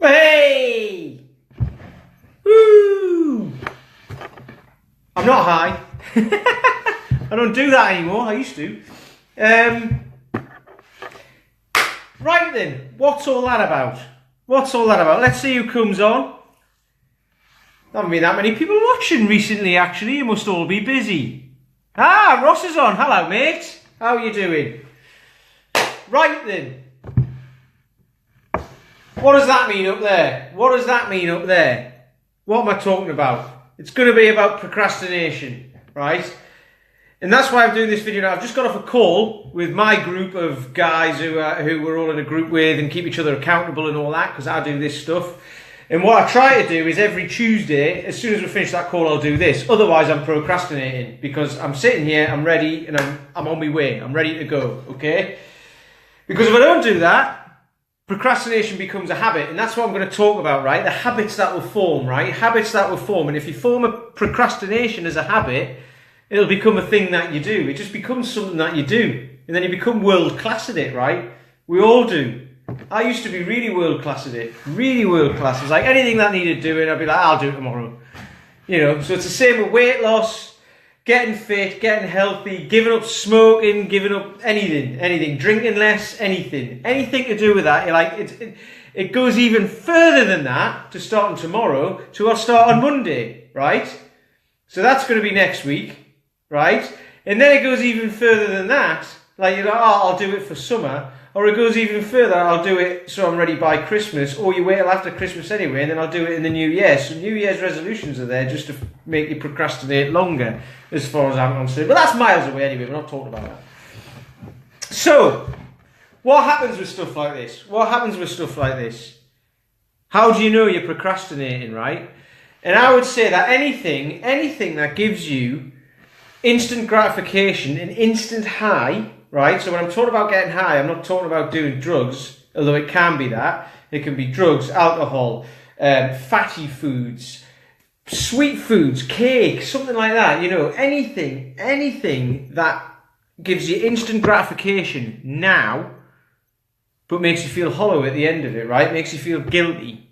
Hey! Woo! I'm not high. I don't do that anymore. I used to. Right then, what's all that about? What's all that about? Let's see who comes on. There haven't been that many people watching recently, actually. You must all be busy. Ah, Ross is on. Hello, mate. How are you doing? Right then. What does that mean up there? What does that mean up there? What am I talking about? It's going to be about procrastination, right? And that's why I'm doing this video now. I've just got off a call with my group of guys who we're all in a group with and keep each other accountable and all that, because I do this stuff. And what I try to do is every Tuesday, as soon as we finish that call, I'll do this. Otherwise, I'm procrastinating because I'm sitting here, I'm ready, and I'm on my way. I'm ready to go, okay? Because if I don't do that, procrastination becomes a habit, and that's what I'm going to talk about, right? The habits that will form, right? Habits that will form, and if you form a procrastination as a habit, it'll become a thing that you do. It just becomes something that you do, and then you become world class at it, right? We all do. I used to be really world class at it, really world class. It was like anything that needed doing, I'd be like, I'll do it tomorrow. You know, so it's the same with weight loss, getting fit, getting healthy, giving up smoking, giving up anything, drinking less, anything to do with that. You're like, it goes even further than that to starting tomorrow to I'll start on Monday, right? So that's going to be next week. Right? And then it goes even further than that. Like, you're like, oh, I'll do it for summer. Or it goes even further, I'll do it so I'm ready by Christmas. Or you wait till after Christmas anyway, and then I'll do it in the new year. So New Year's resolutions are there just to make you procrastinate longer, as far as I'm concerned. But that's miles away anyway, we're not talking about that. So, what happens with stuff like this? What happens with stuff like this? How do you know you're procrastinating, right? And I would say that anything that gives you instant gratification, an instant high, right? So when I'm talking about getting high, I'm not talking about doing drugs, although it can be that. It can be drugs, alcohol, fatty foods, sweet foods, cake, something like that. You know, anything that gives you instant gratification now, but makes you feel hollow at the end of it, right? Makes you feel guilty.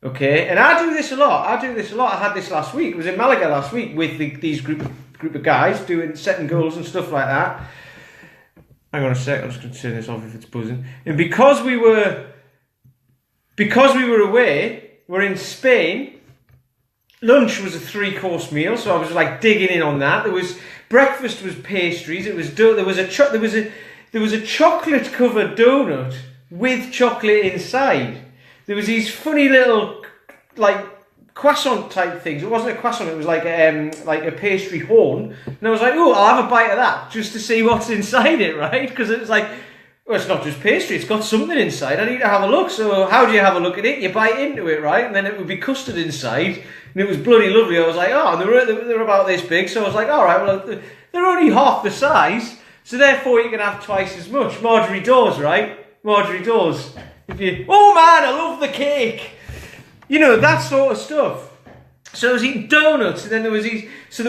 Okay? And I do this a lot. I had this last week. It was in Malaga last week with these group of guys setting goals and stuff like that. Hang on a sec, I'm just going to turn this off if it's buzzing. And because we were away, we're in Spain. Lunch was a 3-course meal, so I was like digging in on that. Breakfast was pastries. There was a chocolate covered donut with chocolate inside. There was these funny little like croissant type things. It wasn't a croissant, it was like a pastry horn. And I was like, oh, I'll have a bite of that just to see what's inside it, right? Because it was like, well, it's not just pastry, it's got something inside. I need to have a look. So how do you have a look at it? You bite into it, right? And then it would be custard inside. And it was bloody lovely. I was like, oh, and they were about this big. So I was like, all right, well, they're only half the size. So therefore you can have twice as much. Marjorie Dawes, right? Marjorie Dawes. Oh man, I love the cake. You know, that sort of stuff. So I was eating donuts, and then there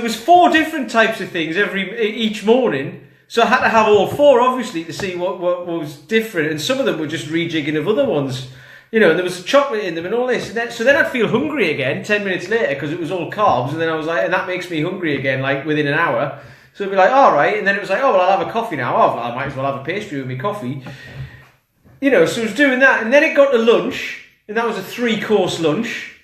was 4 different types of things each morning. So I had to have all 4, obviously, to see what was different. And some of them were just rejigging of other ones. You know, and there was chocolate in them and all this. And so then I'd feel hungry again 10 minutes later because it was all carbs. And then I was like, and that makes me hungry again, like within an hour. So it'd be like, all right. And then it was like, oh, well, I'll have a coffee now. Oh, well, I might as well have a pastry with my coffee. You know, so I was doing that. And then it got to lunch. And that was a 3-course lunch.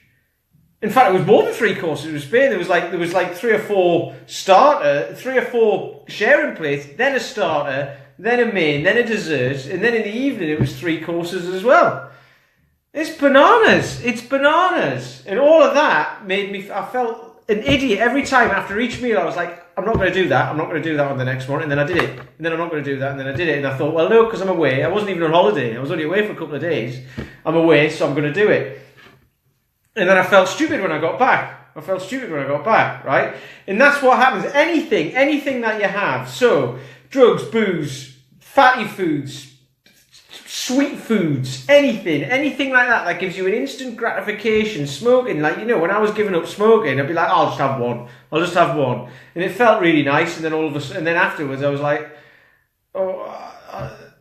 In fact, it was more than 3 courses. It was Spain. There was like 3 or 4 3 or 4 sharing plates, then a starter, then a main, then a dessert, and then in the evening it was 3 courses as well. It's bananas. It's bananas. And all of that made me, I felt an idiot every time after each meal. I was like, I'm not going to do that. I'm not going to do that on the next one. And then I did it. And then I'm not going to do that. And then I did it. And I thought, well, no, because I'm away. I wasn't even on holiday. I was only away for a couple of days. I'm away, so I'm going to do it. And then I felt stupid when I got back. Right? And that's what happens. Anything that you have. So, drugs, booze, fatty foods, sweet foods, anything like that gives you an instant gratification. Smoking, like, you know, when I was giving up smoking, I'd be like, I'll just have one. And it felt really nice. And then afterwards, I was like, oh,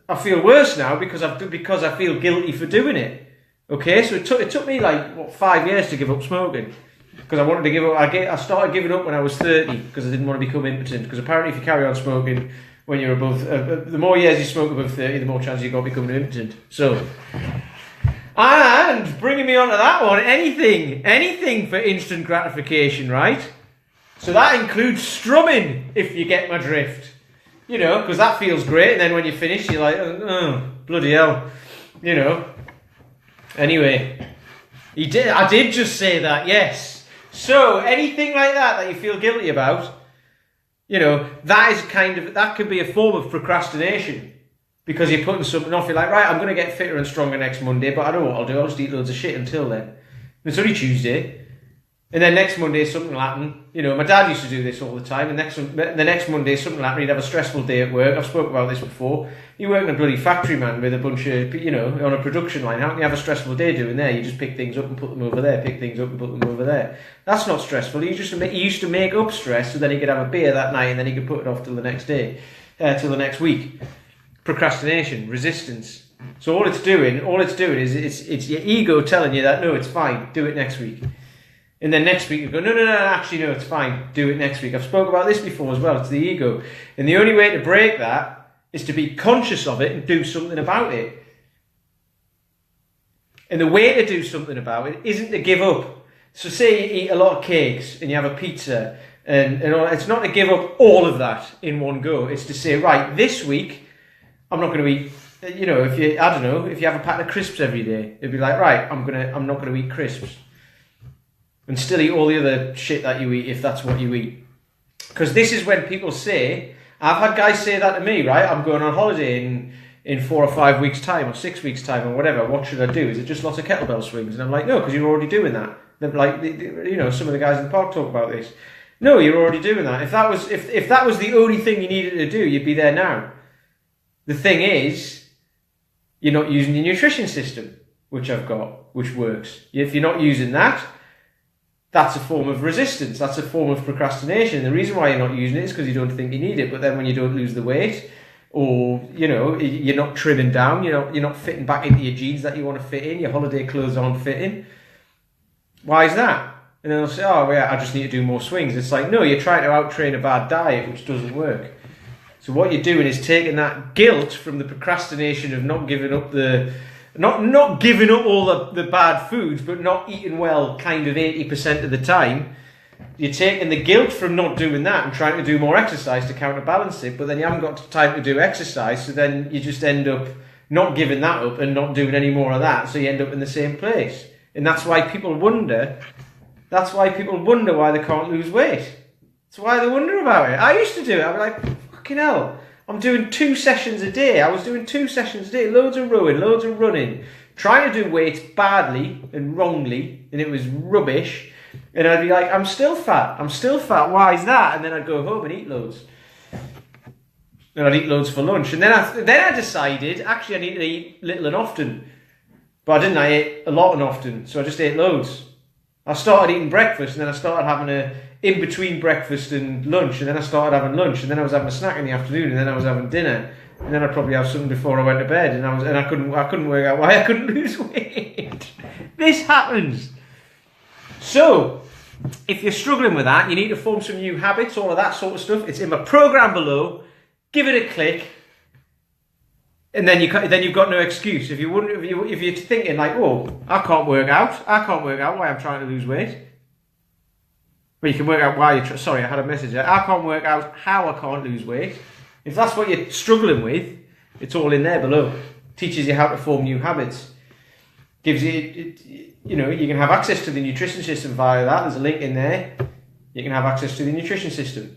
I feel worse now because I feel guilty for doing it. Okay, so it took me like 5 years to give up smoking because I wanted to give up. I started giving up when I was 30 because I didn't want to become impotent. Because apparently, if you carry on smoking when you're above, the more years you smoke above 30, the more chance you've got of becoming impotent. So, and bringing me on to that one, anything for instant gratification, right? So that includes strumming, if you get my drift. You know, because that feels great, and then when you finish, you're like, oh, bloody hell, you know. Anyway, I did just say that, yes. So, anything like that you feel guilty about, you know, that could be a form of procrastination. Because you're putting something off, you're like, right, I'm going to get fitter and stronger next Monday, but I don't know what I'll do, I'll just eat loads of shit until then. And it's only Tuesday. And then next Monday something will happen. You know, my dad used to do this all the time. And the next Monday something will happen. He'd have a stressful day at work. I've spoken about this before. You work in a bloody factory, man, with a bunch of, you know, on a production line. How can you have a stressful day doing there? You just pick things up and put them over there. Pick things up and put them over there. That's not stressful. He used to make up stress so then he could have a beer that night and then he could put it off till the next day, till the next week. Procrastination, resistance. So all it's doing is it's your ego telling you that no, it's fine. Do it next week. And then next week you go, no, actually no, it's fine. Do it next week. I've spoken about this before as well. It's the ego. And the only way to break that is to be conscious of it and do something about it. And the way to do something about it isn't to give up. So say you eat a lot of cakes and you have a pizza and it's not to give up all of that in one go. It's to say, right, this week I'm not going to eat, you know, if you have a pack of crisps every day, it'd be like, right, I'm not going to eat crisps. And still eat all the other shit that you eat if that's what you eat. Because this is when people say, I've had guys say that to me, right? I'm going on holiday in 4 or 5 weeks' time or 6 weeks' time or whatever. What should I do? Is it just lots of kettlebell swings? And I'm like, no, because you're already doing that. They're like, you know, some of the guys in the park talk about this. No, you're already doing that. If that was the only thing you needed to do, you'd be there now. The thing is, you're not using your nutrition system, which I've got, which works. If you're not using that, that's a form of resistance. That's a form of procrastination. The reason why you're not using it is because you don't think you need it. But then when you don't lose the weight, or you know you're not trimming down, you're not fitting back into your jeans that you want to fit in, your holiday clothes aren't fitting. Why is that? And then they'll say, oh yeah, I just need to do more swings. It's like, no, you're trying to out-train a bad diet, which doesn't work. So what you're doing is taking that guilt from the procrastination of not giving up not giving up all the bad foods, but not eating well kind of 80% of the time. You're taking the guilt from not doing that and trying to do more exercise to counterbalance it, but then you haven't got time to do exercise, so then you just end up not giving that up and not doing any more of that, so you end up in the same place. And that's why people wonder why they can't lose weight. That's why they wonder about it. I used to do it. I'd be like, fucking hell. I'm doing 2 sessions a day. I was doing 2 sessions a day, loads of rowing, loads of running, trying to do weights badly and wrongly, and it was rubbish. And I'd be like, I'm still fat. Why is that? And then I'd go home and eat loads. And I'd eat loads for lunch. And then I decided, actually, I need to eat little and often. But I didn't. I ate a lot and often, so I just ate loads. I started eating breakfast, and then I started having a in between breakfast and lunch, and then I started having lunch, and then I was having a snack in the afternoon, and then I was having dinner, and then I'd probably have something before I went to bed, and I couldn't work out why I couldn't lose weight. This happens. So, if you're struggling with that, you need to form some new habits, all of that sort of stuff. It's in my program below. Give it a click, and then you've got no excuse. If you're thinking like, oh, I can't work out why I'm trying to lose weight. But you can work out why you're... Sorry, I had a message there. I can't work out how I can't lose weight. If that's what you're struggling with, it's all in there below. Teaches you how to form new habits. Gives you... You know, you can have access to the nutrition system via that. There's a link in there. You can have access to the nutrition system.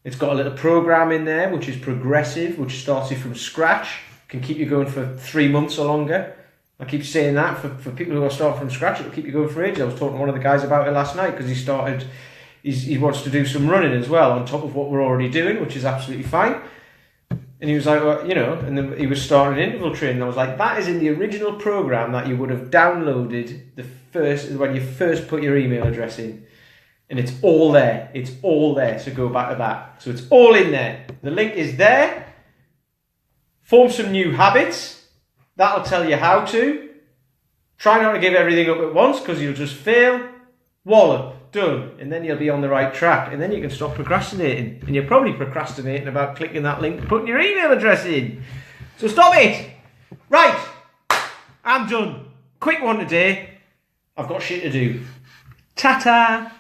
It's got a little program in there, which is progressive, which starts you from scratch. Can keep you going for 3 months or longer. I keep saying that for people who are starting from scratch, it'll keep you going for ages. I was talking to one of the guys about it last night because he wants to do some running as well on top of what we're already doing, which is absolutely fine. And he was like, well, you know, and then he was starting interval training. I was like, that is in the original program that you would have downloaded when you first put your email address in. And it's all there. It's all there. So go back to that. So it's all in there. The link is there. Form some new habits. That'll tell you how to. Try not to give everything up at once because you'll just fail. Wallop, done. And then you'll be on the right track. And then you can stop procrastinating. And you're probably procrastinating about clicking that link and putting your email address in. So stop it. Right. I'm done. Quick one today. I've got shit to do. Ta-ta.